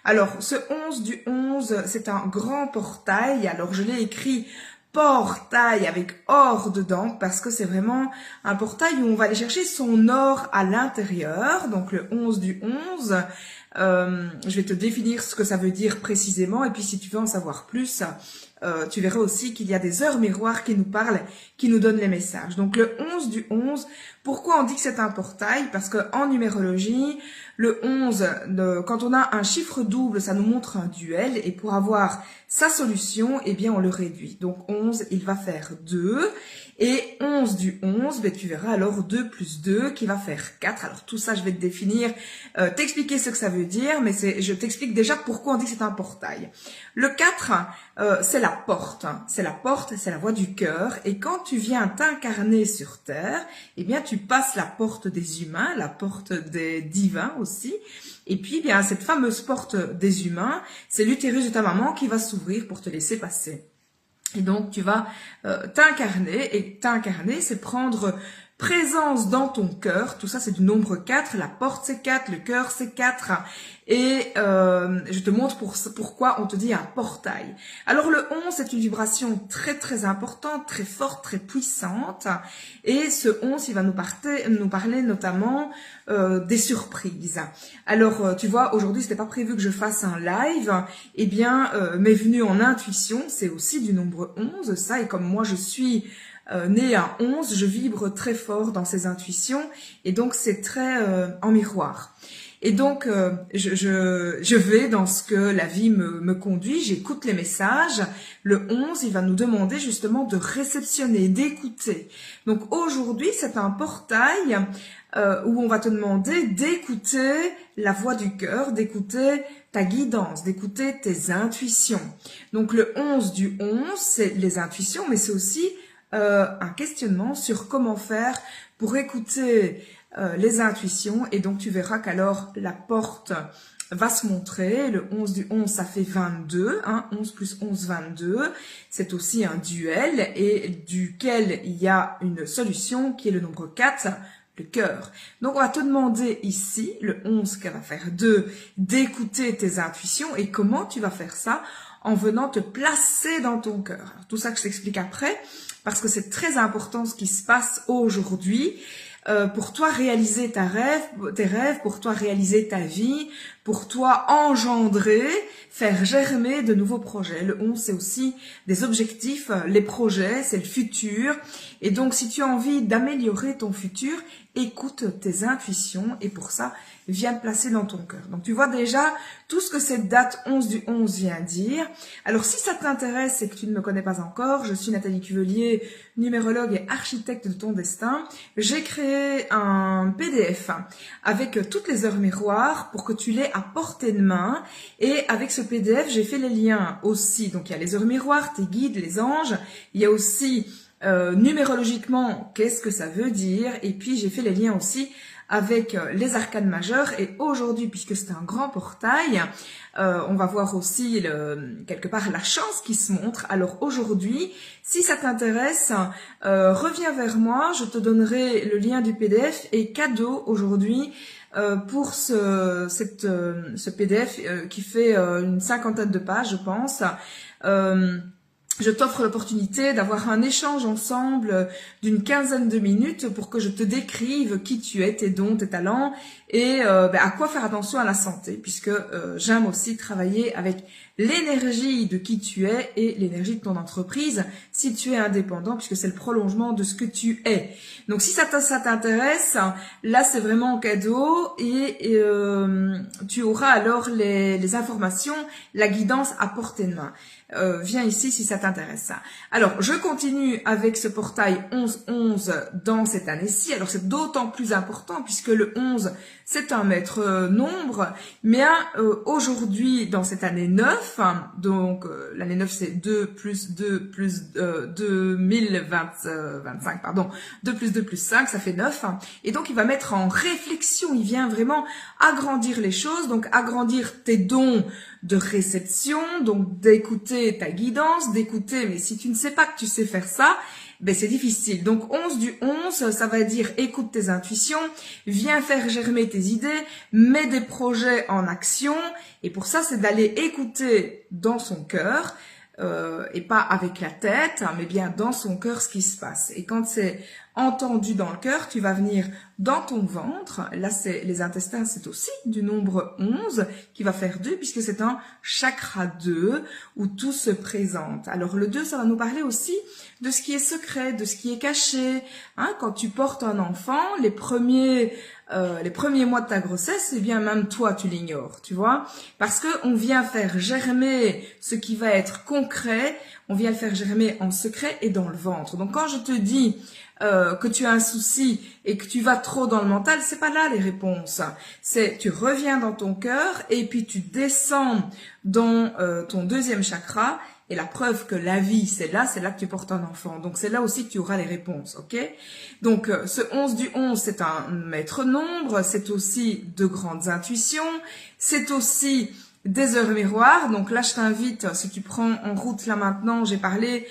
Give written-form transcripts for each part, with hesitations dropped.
Alors, ce 11 du 11, c'est un grand portail. Alors, je l'ai écrit portail avec or dedans parce que c'est vraiment un portail où on va aller chercher son or à l'intérieur. Donc, le 11 du 11, je vais te définir ce que ça veut dire précisément. Et puis, si tu veux en savoir plus, tu verras aussi qu'il y a des heures miroirs qui nous parlent, qui nous donnent les messages. Donc, le 11 du 11, pourquoi on dit que c'est un portail? Parce que en numérologie, le 11, quand on a un chiffre double, ça nous montre un duel. Et pour avoir sa solution, eh bien, on le réduit. Donc, 11, il va faire 2. Et 11 du 11, ben, tu verras alors 2 plus 2 qui va faire 4. Alors, tout ça, je vais te définir, t'expliquer ce que ça veut dire. Mais je t'explique déjà pourquoi on dit que c'est un portail. Le 4, c'est la porte. C'est la porte, c'est la voie du cœur. Et quand tu viens t'incarner sur Terre, eh bien, tu passes la porte des humains, la porte des divins aussi. Et puis, bien, cette fameuse porte des humains, c'est l'utérus de ta maman qui va s'ouvrir pour te laisser passer. Et donc, tu vas t'incarner. Et t'incarner, c'est prendre présence dans ton cœur. Tout ça, c'est du nombre 4. La porte, c'est 4. Le cœur, c'est 4. Et je te montre pourquoi on te dit un portail. Alors, le 11, c'est une vibration très, très importante, très forte, très puissante. Et ce 11, il va nous parler notamment des surprises. Alors, tu vois, aujourd'hui, c'était pas prévu que je fasse un live. Eh bien, m'est venu en intuition, c'est aussi du nombre 11, ça. Et comme moi, je suis née à 11, je vibre très fort dans ces intuitions. Et donc, c'est très en miroir. Et donc, je vais dans ce que la vie me conduit, j'écoute les messages. Le 11, il va nous demander justement de réceptionner, d'écouter. Donc aujourd'hui, c'est un portail où on va te demander d'écouter la voix du cœur, d'écouter ta guidance, d'écouter tes intuitions. Donc le 11 du 11, c'est les intuitions, mais c'est aussi un questionnement sur comment faire pour écouter les intuitions. Et donc tu verras qu'alors la porte va se montrer. Le 11 du 11, ça fait 22. Hein, 11 plus 11, 22. C'est aussi un duel et duquel il y a une solution qui est le nombre 4, le cœur. Donc on va te demander ici, le 11 qui va faire 2, d'écouter tes intuitions. Et comment tu vas faire ça? En venant te placer dans ton cœur. Alors, tout ça que je t'explique après, parce que c'est très important ce qui se passe aujourd'hui. Pour toi réaliser tes rêves, pour toi réaliser ta vie, pour toi engendrer, faire germer de nouveaux projets. Le 11, c'est aussi des objectifs, les projets, c'est le futur. Et donc, si tu as envie d'améliorer ton futur, écoute tes intuitions et pour ça, viens te placer dans ton cœur. Donc, tu vois déjà tout ce que cette date 11 du 11 vient dire. Alors, si ça t'intéresse et que tu ne me connais pas encore, je suis Nathalie Cuvelier, numérologue et architecte de ton destin. J'ai créé un PDF avec toutes les heures miroirs pour que tu l'aies à portée de main. Et avec ce PDF, j'ai fait les liens aussi. Donc, il y a les heures miroirs, tes guides, les anges. Il y a aussi numérologiquement, qu'est-ce que ça veut dire. Et puis, j'ai fait les liens aussi avec les arcanes majeures. Et aujourd'hui, puisque c'est un grand portail, on va voir aussi quelque part la chance qui se montre. Alors aujourd'hui, si ça t'intéresse, reviens vers moi, je te donnerai le lien du PDF et cadeau aujourd'hui pour ce PDF qui fait une cinquantaine de pages, je pense. Je t'offre l'opportunité d'avoir un échange ensemble d'une quinzaine de minutes pour que je te décrive qui tu es, tes dons, tes talents et à quoi faire attention à la santé, puisque j'aime aussi travailler avec l'énergie de qui tu es et l'énergie de ton entreprise si tu es indépendant, puisque c'est le prolongement de ce que tu es. Donc si ça t'intéresse, là c'est vraiment en cadeau et tu auras alors les informations, la guidance à portée de main. Viens ici si ça t'intéresse. Alors, je continue avec ce portail 11-11 dans cette année-ci. Alors, c'est d'autant plus important puisque le 11, c'est un maître nombre. Mais aujourd'hui, dans cette année 9, donc l'année 9, c'est 2 plus 2 plus 2025, pardon, 2 plus 2 plus 5, ça fait 9. Et donc, il va mettre en réflexion, il vient vraiment agrandir les choses, donc agrandir tes dons de réception, donc d'écouter ta guidance, d'écouter, mais si tu ne sais pas que tu sais faire ça, ben c'est difficile. Donc 11 du 11, ça va dire écoute tes intuitions, viens faire germer tes idées, mets des projets en action. Et pour ça, c'est d'aller écouter dans son cœur, et pas avec la tête, hein, mais bien dans son cœur ce qui se passe. Et quand c'est entendu dans le cœur, tu vas venir dans ton ventre. Là, c'est les intestins, c'est aussi du nombre 11 qui va faire 2 puisque c'est un chakra 2 où tout se présente. Alors le 2, ça va nous parler aussi de ce qui est secret, de ce qui est caché. Hein, quand tu portes un enfant, les premiers mois de ta grossesse, eh bien même toi tu l'ignores, tu vois, parce que on vient faire germer ce qui va être concret, on vient le faire germer en secret et dans le ventre. Donc quand je te dis que tu as un souci et que tu vas trop dans le mental, c'est pas là les réponses. C'est tu reviens dans ton cœur et puis tu descends dans ton deuxième chakra. Et la preuve que la vie, c'est là que tu portes un enfant. Donc, c'est là aussi que tu auras les réponses, ok? Donc, ce 11 du 11, c'est un maître nombre, c'est aussi de grandes intuitions, c'est aussi des heures miroirs. Donc là, je t'invite, si tu prends en route là maintenant, j'ai parlé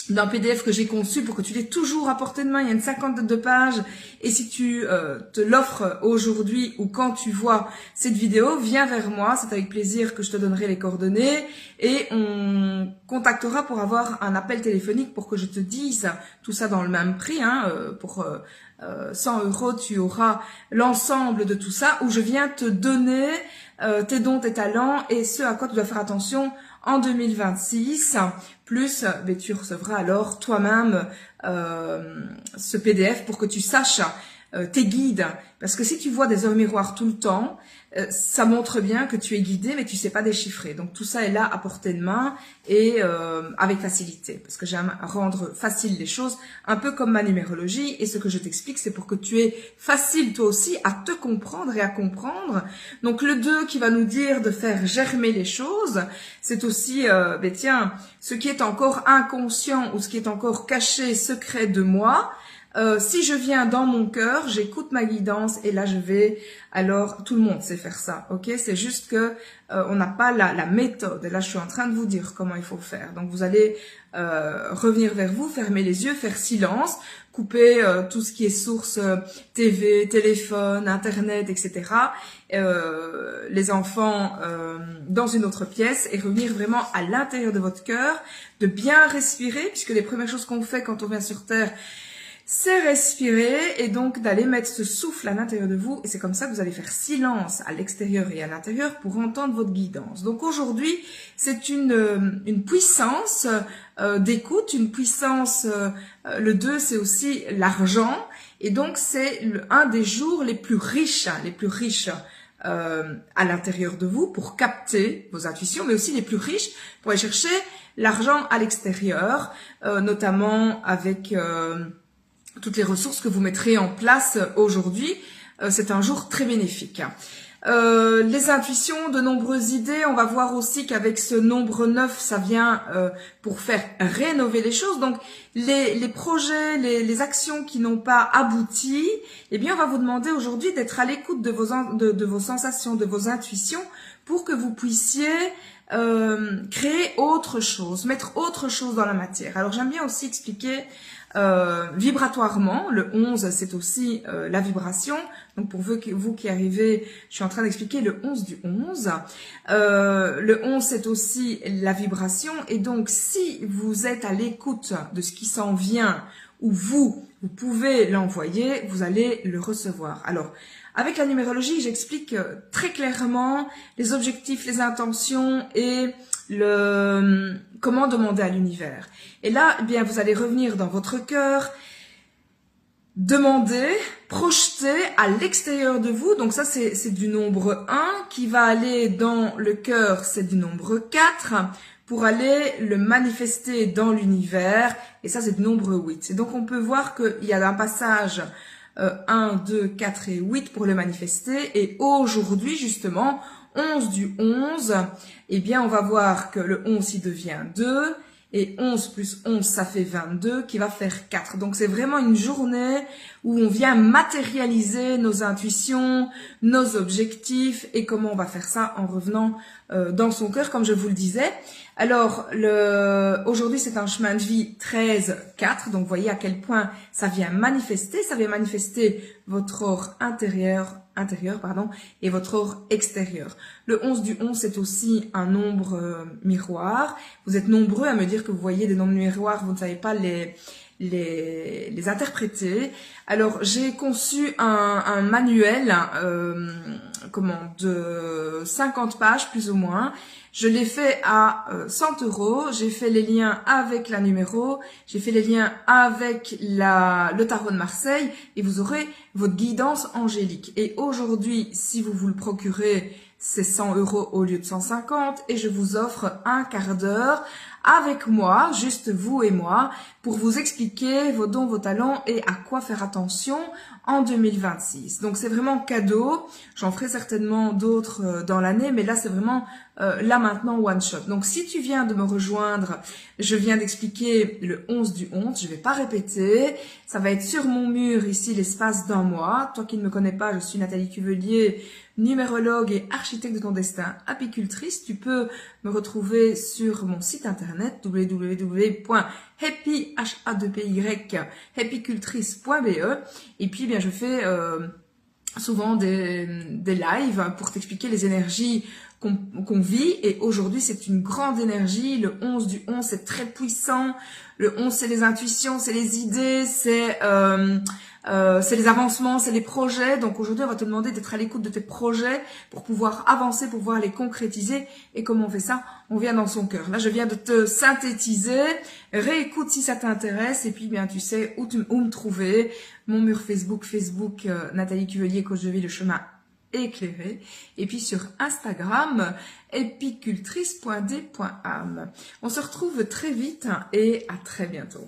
d'un PDF que j'ai conçu pour que tu l'aies toujours à portée de main. Il y a une 52 pages. Et si tu te l'offres aujourd'hui ou quand tu vois cette vidéo, viens vers moi. C'est avec plaisir que je te donnerai les coordonnées. Et on contactera pour avoir un appel téléphonique pour que je te dise tout ça dans le même prix. Hein, pour 100 €, tu auras l'ensemble de tout ça où je viens te donner tes dons, tes talents et ce à quoi tu dois faire attention en 2026, plus tu recevras alors toi-même ce PDF pour que tu saches tes guides. Parce que si tu vois des heures miroirs tout le temps, ça montre bien que tu es guidé, mais tu sais pas déchiffrer. Donc tout ça est là à portée de main et avec facilité. Parce que j'aime rendre facile les choses, un peu comme ma numérologie. Et ce que je t'explique, c'est pour que tu aies facile toi aussi à te comprendre et à comprendre. Donc le 2 qui va nous dire de faire germer les choses, c'est aussi, tiens, ce qui est encore inconscient ou ce qui est encore caché, secret de moi. Si je viens dans mon cœur, j'écoute ma guidance et là je vais, alors tout le monde sait faire ça, ok? C'est juste que on n'a pas la méthode. Et là je suis en train de vous dire comment il faut faire. Donc vous allez revenir vers vous, fermer les yeux, faire silence, couper tout ce qui est source TV, téléphone, internet, etc. Les enfants dans une autre pièce et revenir vraiment à l'intérieur de votre cœur, de bien respirer puisque les premières choses qu'on fait quand on vient sur Terre, c'est respirer et donc d'aller mettre ce souffle à l'intérieur de vous et c'est comme ça que vous allez faire silence à l'extérieur et à l'intérieur pour entendre votre guidance. Donc aujourd'hui, c'est une puissance d'écoute, une puissance, le 2 c'est aussi l'argent et donc c'est un des jours les plus riches à l'intérieur de vous pour capter vos intuitions, mais aussi les plus riches pour aller chercher l'argent à l'extérieur, notamment avec toutes les ressources que vous mettrez en place aujourd'hui. C'est un jour très bénéfique. Les intuitions, de nombreuses idées. On va voir aussi qu'avec ce nombre 9, ça vient pour faire rénover les choses. Donc, les projets, les actions qui n'ont pas abouti, eh bien, on va vous demander aujourd'hui d'être à l'écoute de vos sensations, de vos intuitions pour que vous puissiez créer autre chose, mettre autre chose dans la matière. Alors, j'aime bien aussi expliquer vibratoirement, le 11 c'est aussi la vibration, donc pour vous qui arrivez, je suis en train d'expliquer le 11 du 11, le 11 c'est aussi la vibration et donc si vous êtes à l'écoute de ce qui s'en vient ou vous pouvez l'envoyer, vous allez le recevoir. Alors avec la numérologie, j'explique très clairement les objectifs, les intentions et comment demander à l'univers. Et là, eh bien, vous allez revenir dans votre cœur, demander, projeter à l'extérieur de vous. Donc ça, c'est du nombre 1 qui va aller dans le cœur, c'est du nombre 4 pour aller le manifester dans l'univers. Et ça, c'est du nombre 8. Et donc, on peut voir qu'il y a un passage 1, 2, 4 et 8 pour le manifester. Et aujourd'hui, justement, 11 du 11, eh bien, on va voir que le 11, il devient 2. Et 11 plus 11, ça fait 22, qui va faire 4. Donc c'est vraiment une journée où on vient matérialiser nos intuitions, nos objectifs et comment on va faire ça en revenant dans son cœur, comme je vous le disais. Alors, aujourd'hui, c'est un chemin de vie 13-4. Donc, vous voyez à quel point ça vient manifester votre or intérieur, et votre or extérieur. Le 11 du 11, c'est aussi un nombre miroir. Vous êtes nombreux à me dire que vous voyez des nombres miroirs, vous ne savez pas les interpréter. Alors, j'ai conçu un manuel, de 50 pages plus ou moins. Je l'ai fait à 100 €. J'ai fait les liens avec la numéro. J'ai fait les liens avec le tarot de Marseille. Et vous aurez votre guidance angélique. Et aujourd'hui, si vous le procurez, c'est 100 € au lieu de 150. Et je vous offre un quart d'heure avec moi, juste vous et moi, pour vous expliquer vos dons, vos talents et à quoi faire attention en 2026. Donc c'est vraiment cadeau. J'en ferai certainement d'autres dans l'année, mais là c'est vraiment là maintenant one shot. Donc si tu viens de me rejoindre, je viens d'expliquer le 11 du 11, je vais pas répéter. Ça va être sur mon mur ici l'espace d'un mois. Toi qui ne me connais pas, je suis Nathalie Cuvelier, numérologue et architecte de ton destin, apicultrice. Tu peux me retrouver sur mon site internet www.happycultrice.be. Et puis bien je fais souvent des lives pour t'expliquer les énergies qu'on vit. Et aujourd'hui c'est une grande énergie. Le 11 du 11 c'est très puissant. Le 11 c'est les intuitions, c'est les idées, c'est les avancements, c'est les projets. Donc aujourd'hui, on va te demander d'être à l'écoute de tes projets pour pouvoir avancer, pour pouvoir les concrétiser. Et comment on fait ça? On vient dans son cœur. Là, je viens de te synthétiser. Réécoute si ça t'intéresse. Et puis, bien, tu sais où me trouver. Mon mur Facebook, Nathalie Cuvelier, coach de vie, le chemin éclairé. Et puis sur Instagram, epicultrice.d.âme. On se retrouve très vite et à très bientôt.